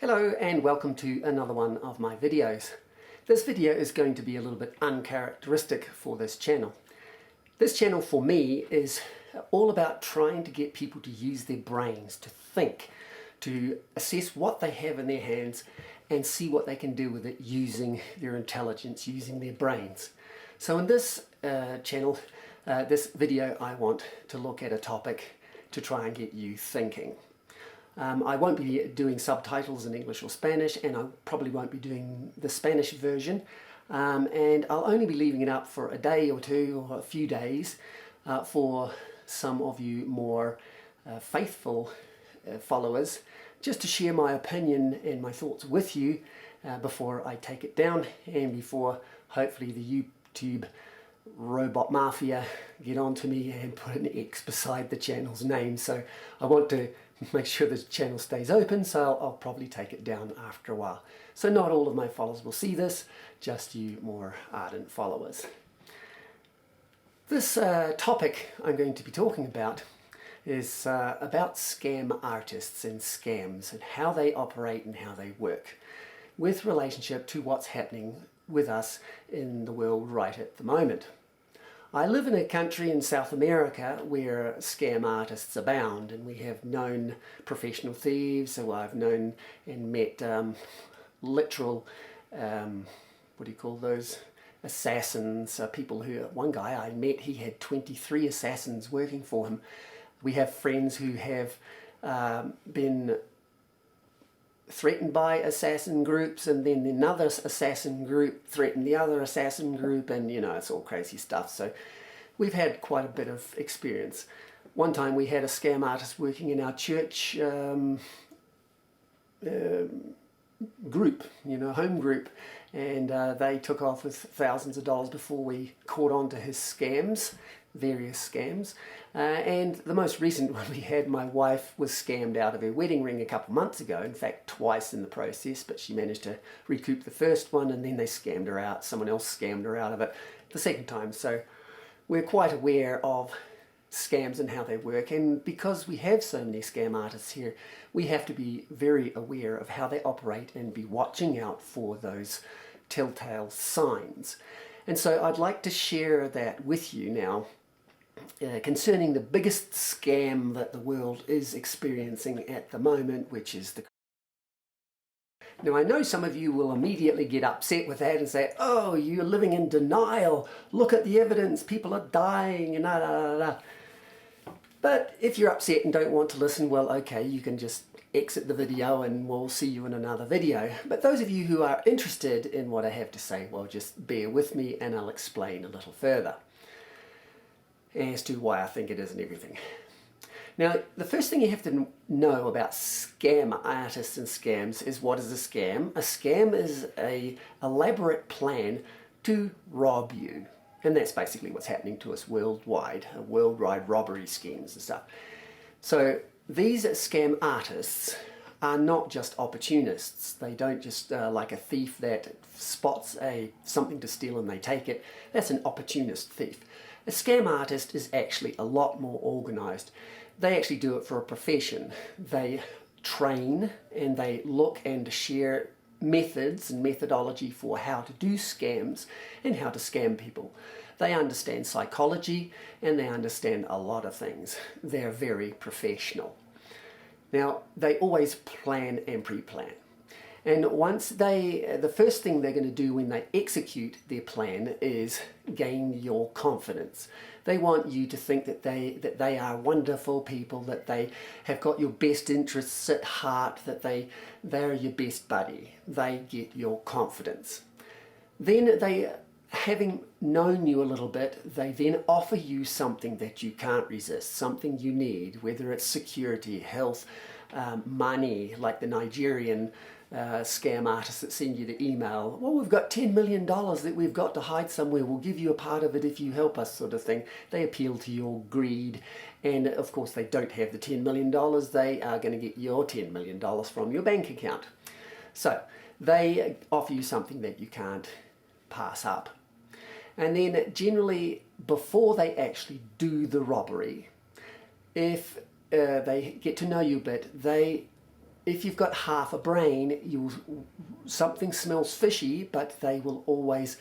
Hello and welcome to another one of my videos. This video is going to be a little bit uncharacteristic for this channel. This channel for me is all about trying to get people to use their brains, to think, to assess what they have in their hands and see what they can do with it using their intelligence, using their brains. So in this this video, I want to look at a topic to try and get you thinking. I won't be doing subtitles in English or Spanish, and I probably won't be doing the Spanish version, and I'll only be leaving it up for a day or two or a few days for some of you more faithful followers, just to share my opinion and my thoughts with you before I take it down and before hopefully the YouTube robot mafia get onto me and put an X beside the channel's name. So I want to make sure the channel stays open, so I'll probably take it down after a while. So not all of my followers will see this, just you more ardent followers. This topic I'm going to be talking about is about scam artists and scams and how they operate and how they work with relationship to what's happening with us in the world right at the moment. I live in a country in South America where scam artists abound, and we have known professional thieves, so I've known and met literal, what do you call those, assassins, people who, one guy I met, he had 23 assassins working for him. We have friends who have been threatened by assassin groups, and then another assassin group threatened the other assassin group, and you know, it's all crazy stuff. So we've had quite a bit of experience. One time we had a scam artist working in our church group, home group, and they took off with thousands of dollars before we caught on to his scams, various scams. And the most recent one we had, my wife was scammed out of her wedding ring a couple months ago, in fact twice in the process, but she managed to recoup the first one, and then they scammed her out, someone else scammed her out of it the second time. So we're quite aware of scams and how they work, and because we have so many scam artists here, we have to be very aware of how they operate and be watching out for those telltale signs. And so I'd like to share that with you now concerning the biggest scam that the world is experiencing at the moment, which is the... Now, I know some of you will immediately get upset with that and say, oh, you're living in denial, look at the evidence, people are dying, and da da da da. But if you're upset and don't want to listen, well, okay, you can just exit the video and we'll see you in another video. But those of you who are interested in what I have to say, well, just bear with me and I'll explain a little further as to why I think it is and everything. Now, the first thing you have to know about scam artists and scams is, what is a scam? A scam is an elaborate plan to rob you. And that's basically what's happening to us worldwide, worldwide robbery schemes and stuff. So these scam artists are not just opportunists. They don't just, like a thief that spots something to steal and they take it. That's an opportunist thief. A scam artist is actually a lot more organized. They actually do it for a profession. They train and they look and share methods and methodology for how to do scams and how to scam people. They understand psychology and they understand a lot of things. They're very professional. Now, they always plan and pre-plan. And once the first thing they're going to do when they execute their plan is gain your confidence. They want you to think that they are wonderful people, that they have got your best interests at heart, that they're your best buddy. They get your confidence. Then having known you a little bit, they then offer you something that you can't resist, something you need, whether it's security, health, money, like the Nigerian scam artists that send you the email, well, we've got $10 million that we've got to hide somewhere, we'll give you a part of it if you help us, sort of thing. They appeal to your greed, and of course they don't have the $10 million, they are going to get your $10 million from your bank account. So they offer you something that you can't pass up. And then generally, before they actually do the robbery, if they get to know you a bit, they if you've got half a brain, something smells fishy, but they will always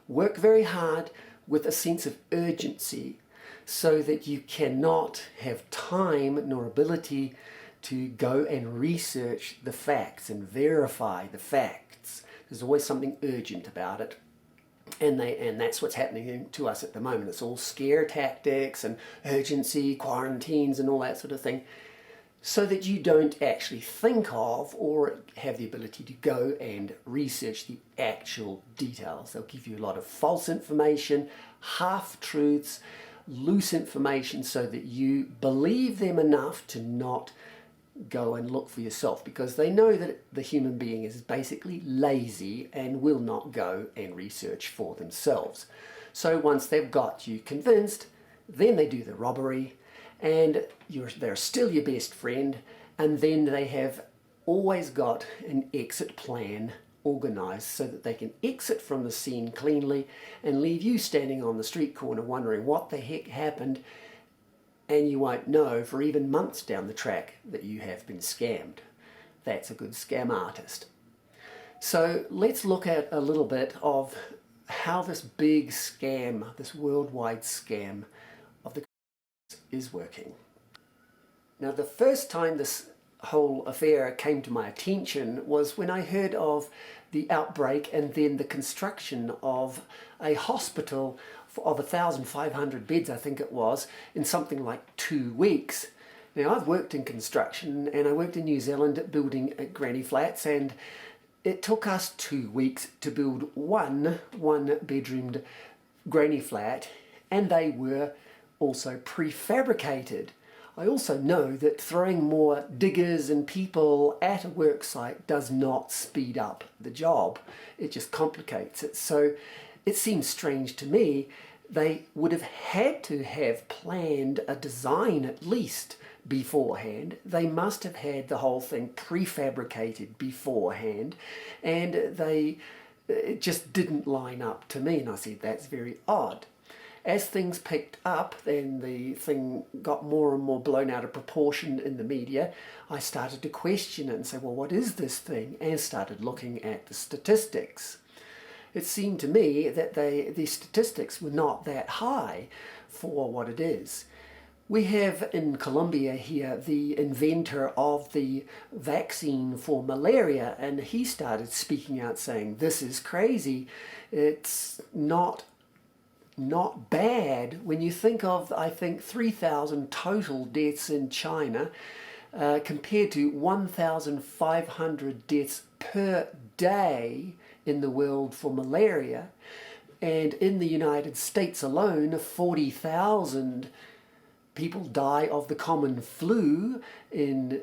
work very hard with a sense of urgency so that you cannot have time nor ability to go and research the facts and verify the facts. There's always something urgent about it. And that's what's happening to us at the moment. It's all scare tactics and urgency, quarantines and all that sort of thing, so that you don't actually think of or have the ability to go and research the actual details. They'll give you a lot of false information, half-truths, loose information, so that you believe them enough to not go and look for yourself, because they know that the human being is basically lazy and will not go and research for themselves. So once they've got you convinced, then they do the robbery, and they're still your best friend, and then they have always got an exit plan organized so that they can exit from the scene cleanly and leave you standing on the street corner wondering what the heck happened, and you won't know for even months down the track that you have been scammed. That's a good scam artist. So let's look at a little bit of how this big scam, this worldwide scam of the is working. Now, the first time this whole affair came to my attention was when I heard of the outbreak and then the construction of a hospital of 1,500 beds, I think it was, in something like 2 weeks. Now, I've worked in construction, and I worked in New Zealand building granny flats, and it took us 2 weeks to build one bedroomed granny flat, and they were also prefabricated. I also know that throwing more diggers and people at a work site does not speed up the job. It just complicates it. So it seems strange to me. They would have had to have planned a design at least beforehand. They must have had the whole thing prefabricated beforehand, and it just didn't line up to me, and I said that's very odd. As things picked up, then the thing got more and more blown out of proportion in the media. I started to question it and say, well, what is this thing? And started looking at the statistics. It seemed to me that the statistics were not that high for what it is. We have in Colombia here the inventor of the vaccine for malaria, and he started speaking out saying, this is crazy. It's not bad when you think of, I think, 3,000 total deaths in China compared to 1,500 deaths per day in the world for malaria. And in the United States alone, 40,000 people die of the common flu every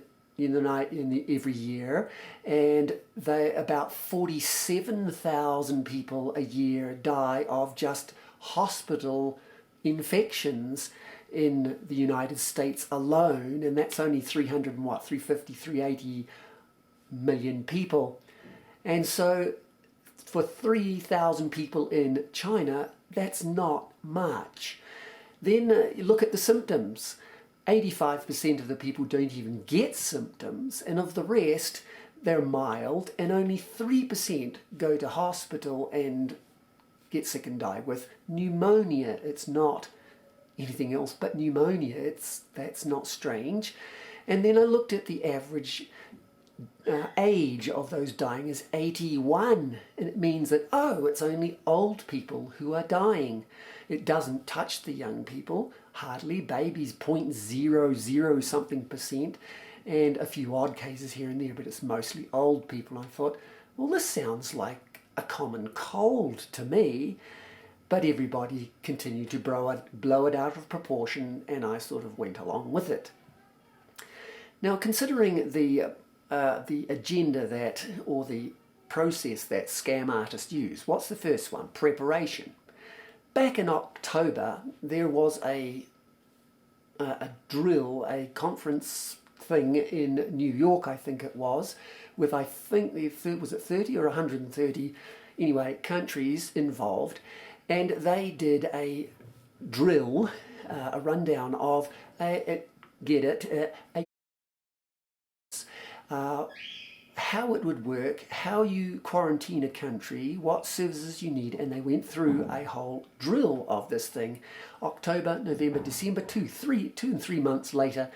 year, and about 47,000 people a year die of just hospital infections in the United States alone, and that's only 380 million people. And so for 3,000 people in China, that's not much. Then you look at the symptoms. 85% of the people don't even get symptoms, and of the rest, they're mild, and only 3% go to hospital and get sick and die with pneumonia. It's not anything else but pneumonia. That's not strange. And then I looked at the average age of those dying is 81, and it means that, it's only old people who are dying. It doesn't touch the young people, hardly. Babies 0.00 something percent, and a few odd cases here and there, but it's mostly old people. I thought, well, this sounds like a common cold to me, but everybody continued to blow it out of proportion, and I sort of went along with it. Now, considering the agenda or the process that scam artists use, what's the first one? Preparation. Back in October, there was a drill, a conference thing in New York, I think it was, with was it 30 or 130, anyway, countries involved, and they did a drill, a rundown of how it would work, how you quarantine a country, what services you need, and they went through a whole drill of this thing. October, November, December, 2 and 3 months later,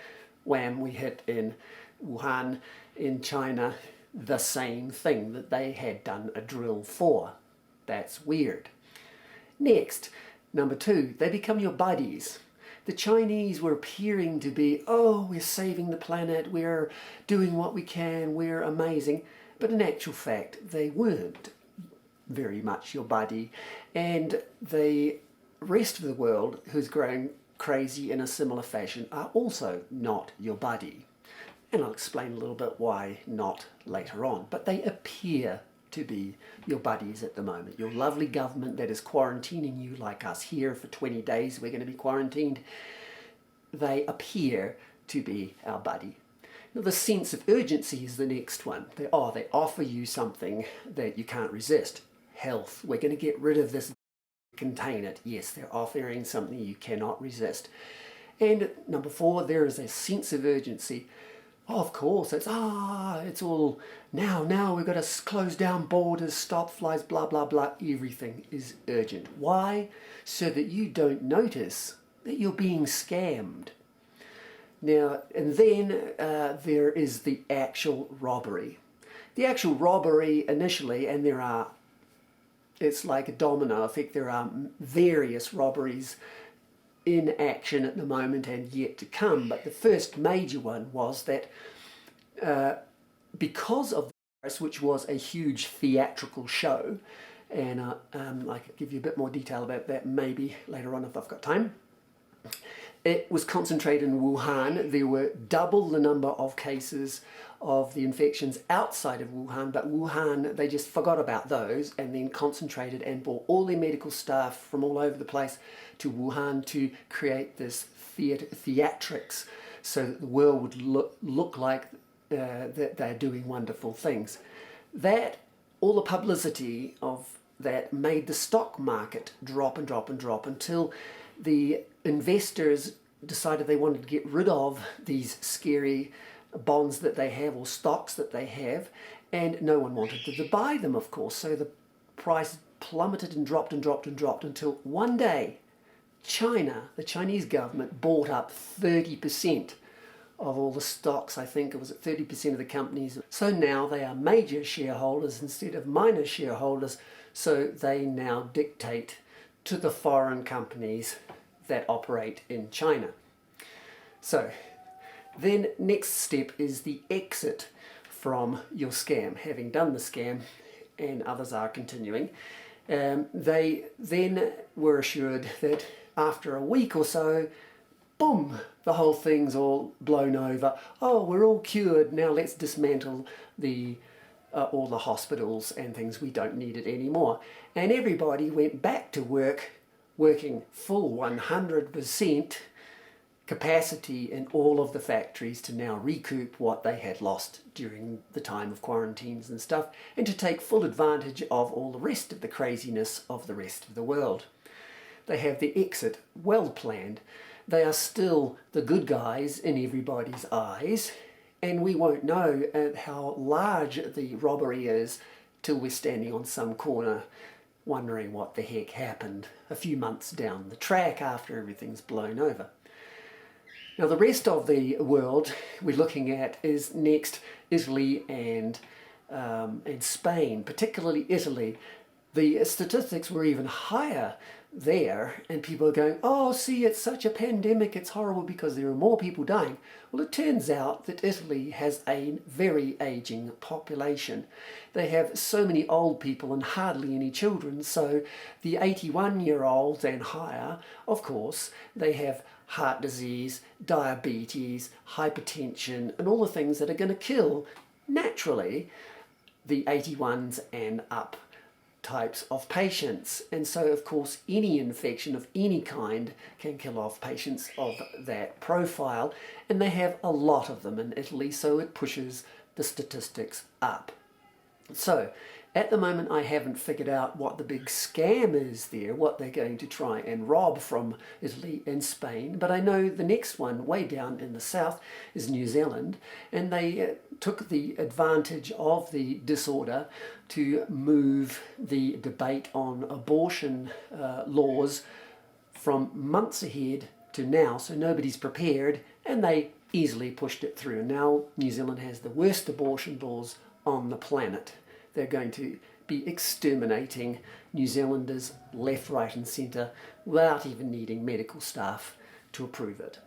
wham, we hit in Wuhan in China the same thing that they had done a drill for. That's weird. Next, number 2, they become your buddies. The Chinese were appearing to be, oh, we're saving the planet, we're doing what we can, we're amazing. But in actual fact, they weren't very much your buddy. And the rest of the world, who's growing crazy in a similar fashion, are also not your buddy. And I'll explain a little bit why not later on. But they appear to be your buddies at the moment. Your lovely government that is quarantining you, like us here for 20 days, we're going to be quarantined. They appear to be our buddy. Now, the sense of urgency is the next one. They offer you something that you can't resist. Health. We're going to get rid of this, contain it. Yes, they're offering something you cannot resist. And number 4, there is a sense of urgency. Oh, of course, it's all now we've got to close down borders, stop flights, blah, blah, blah. Everything is urgent. Why? So that you don't notice that you're being scammed. Now, and then there is the actual robbery. The actual robbery initially, and it's like a domino effect, there are various robberies in action at the moment and yet to come. But the first major one was that because of the virus, which was a huge theatrical show, and I can give you a bit more detail about that maybe later on if I've got time. It was concentrated in Wuhan. There were double the number of cases of the infections outside of Wuhan, but Wuhan, they just forgot about those and then concentrated and brought all their medical staff from all over the place to Wuhan to create this theatrics so that the world would look like that they're doing wonderful things. That, all the publicity of that made the stock market drop and drop and drop until the investors decided they wanted to get rid of these scary bonds that they have or stocks that they have, and no one wanted to buy them, of course. So the price plummeted and dropped and dropped and dropped until one day China, the Chinese government, bought up 30% of all the stocks. I think it was at 30% of the companies. So now they are major shareholders instead of minor shareholders. So they now dictate to the foreign companies that operate in China. So then next step is the exit from your scam. Having done the scam, and others are continuing, they then were assured that after a week or so, boom, the whole thing's all blown over. Oh, we're all cured, now let's dismantle all the hospitals and things, we don't need it anymore. And everybody went back to work, working full 100% capacity in all of the factories to now recoup what they had lost during the time of quarantines and stuff, and to take full advantage of all the rest of the craziness of the rest of the world. They have the exit well planned. They are still the good guys in everybody's eyes, and we won't know how large the robbery is till we're standing on some corner wondering what the heck happened a few months down the track after everything's blown over. Now the rest of the world we're looking at is next Italy and Spain, particularly Italy. The statistics were even higher there, and people are going, oh, see, it's such a pandemic, it's horrible because there are more people dying. Well, it turns out that Italy has a very aging population. They have so many old people and hardly any children, so the 81-year-olds and higher, of course, they have heart disease, diabetes, hypertension, and all the things that are going to kill, naturally, the 81s and up types of patients. And so, of course, any infection of any kind can kill off patients of that profile, and they have a lot of them in Italy, so it pushes the statistics up. So at the moment I haven't figured out what the big scam is there, what they're going to try and rob from Italy and Spain, but I know the next one way down in the south is New Zealand, and they took the advantage of the disorder to move the debate on abortion laws from months ahead to now, so nobody's prepared, and they easily pushed it through. Now New Zealand has the worst abortion laws on the planet. They're going to be exterminating New Zealanders left, right and centre without even needing medical staff to approve it.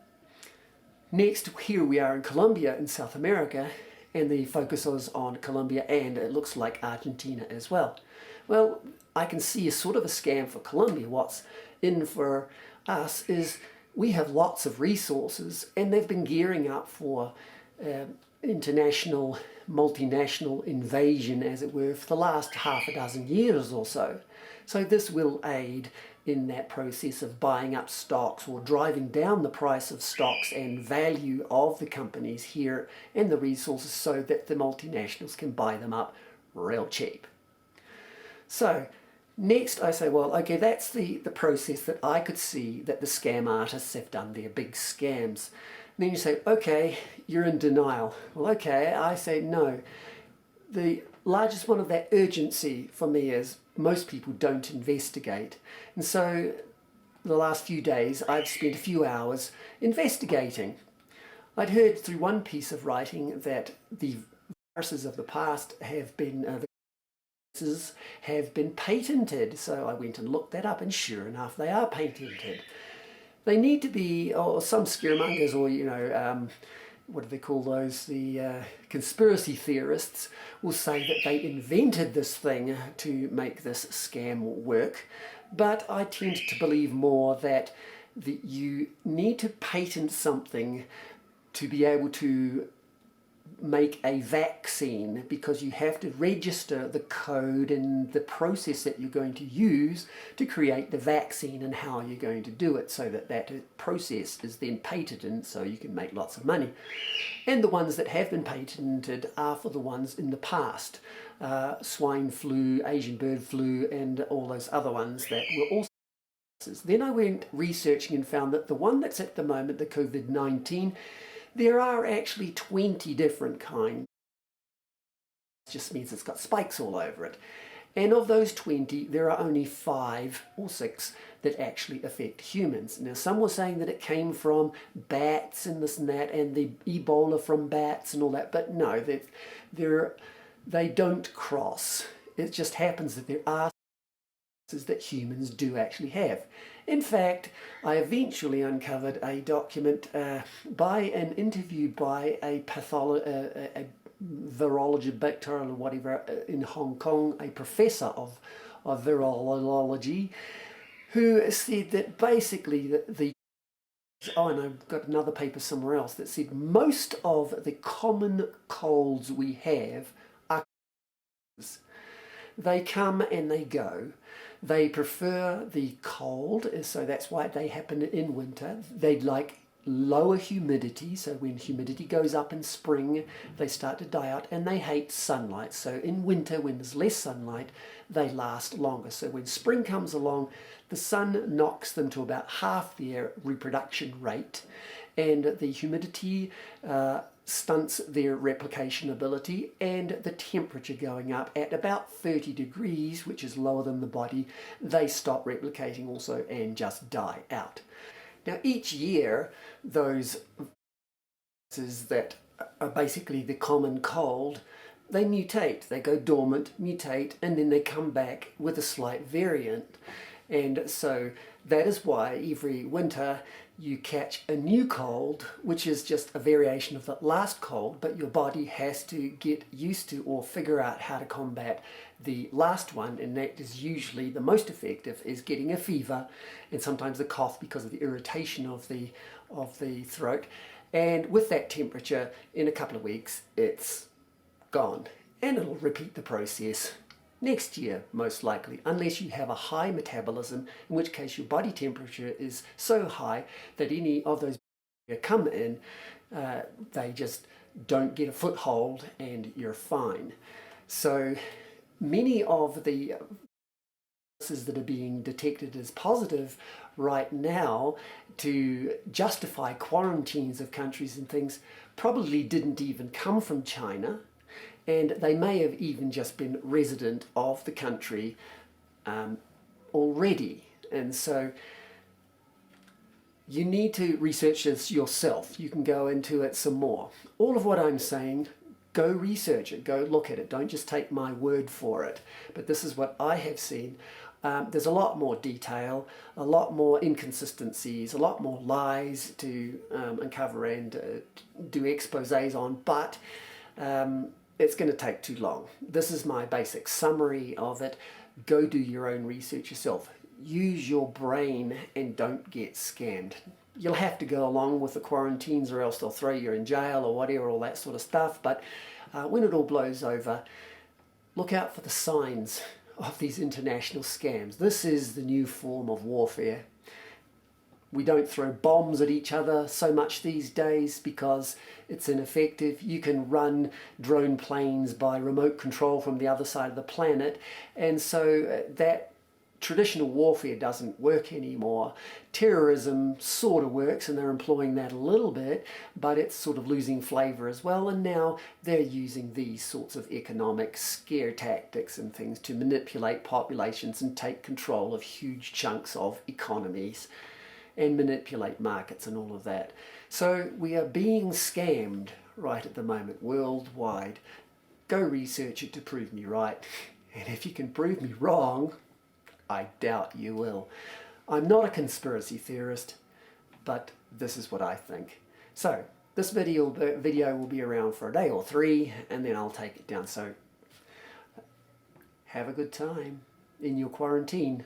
Next, here we are in Colombia in South America, and the focus was on Colombia, and it looks like Argentina as well. Well, I can see a sort of a scam for Colombia. What's in for us is we have lots of resources, and they've been gearing up for international, multinational invasion, as it were, for the last half a dozen years or so. So this will aid in that process of buying up stocks or driving down the price of stocks and value of the companies here and the resources so that the multinationals can buy them up real cheap. So next I say, well, okay, that's the process that I could see that the scam artists have done their big scams. And then you say, okay, you're in denial. Well, okay, I say no. The largest one of that urgency for me is most people don't investigate. And so the last few days I've spent a few hours investigating. I'd heard through one piece of writing that the viruses of the past have been patented. So I went and looked that up, and sure enough, they are patented. They need to be, or some scaremongers, or what do they call those? The conspiracy theorists will say that they invented this thing to make this scam work. But I tend to believe more that you need to patent something to be able to make a vaccine, because you have to register the code and the process that you're going to use to create the vaccine and how you're going to do it, so that that process is then patented so you can make lots of money. And the ones that have been patented are for the ones in the past, swine flu, Asian bird flu, and all those other ones that were also. Then I went researching and found that the one that's at the moment, the COVID-19, there are actually 20 different kinds. It just means it's got spikes all over it. And of those 20, there are only 5 or 6 that actually affect humans. Now, some were saying that it came from bats and this and that, and the Ebola from bats and all that, but no, they don't cross. It just happens that there are that humans do actually have. In fact, I eventually uncovered a document by an interview by a virologist, bacterial or whatever, in Hong Kong, a professor of virology, who said that basically and I've got another paper somewhere else that said most of the common colds we have are they come and they go. They prefer the cold, so that's why they happen in winter. They like lower humidity, so when humidity goes up in spring, they start to die out, and they hate sunlight. So in winter, when there's less sunlight, they last longer. So when spring comes along, the sun knocks them to about half their reproduction rate, and the humidity stunts their replication ability, and the temperature going up at about 30 degrees, which is lower than the body, they stop replicating also and just die out. Now each year, those viruses that are basically the common cold, they mutate, they go dormant, mutate, and then they come back with a slight variant. And so that is why every winter you catch a new cold, which is just a variation of the last cold, but your body has to get used to or figure out how to combat the last one, and that is usually the most effective, is getting a fever and sometimes a cough because of the irritation of the throat. And with that temperature, in a couple of weeks, it's gone, and it'll repeat the process next year, most likely, unless you have a high metabolism, in which case your body temperature is so high that any of those bacteria come in, they just don't get a foothold and you're fine. So many of the viruses that are being detected as positive right now to justify quarantines of countries and things probably didn't even come from China, and they may have even just been resident of the country already. And so you need to research this yourself. You can go into it some more. All of what I'm saying, go research it, go look at it. Don't just take my word for it. But this is what I have seen. There's a lot more detail, a lot more inconsistencies, a lot more lies to uncover and do exposés on, but it's going to take too long. This is my basic summary of it. Go do your own research yourself. Use your brain and don't get scammed. You'll have to go along with the quarantines or else they'll throw you in jail or whatever, all that sort of stuff. But when it all blows over, look out for the signs of these international scams. This is the new form of warfare. We don't throw bombs at each other so much these days because it's ineffective. You can run drone planes by remote control from the other side of the planet, and so that traditional warfare doesn't work anymore. Terrorism sort of works, and they're employing that a little bit, but it's sort of losing flavour as well, and now they're using these sorts of economic scare tactics and things to manipulate populations and take control of huge chunks of economies and manipulate markets and all of that. So we are being scammed right at the moment, worldwide. Go research it to prove me right, and if you can prove me wrong, I doubt you will. I'm not a conspiracy theorist, but this is what I think. So this video will be around for a day or three, and then I'll take it down. So have a good time in your quarantine.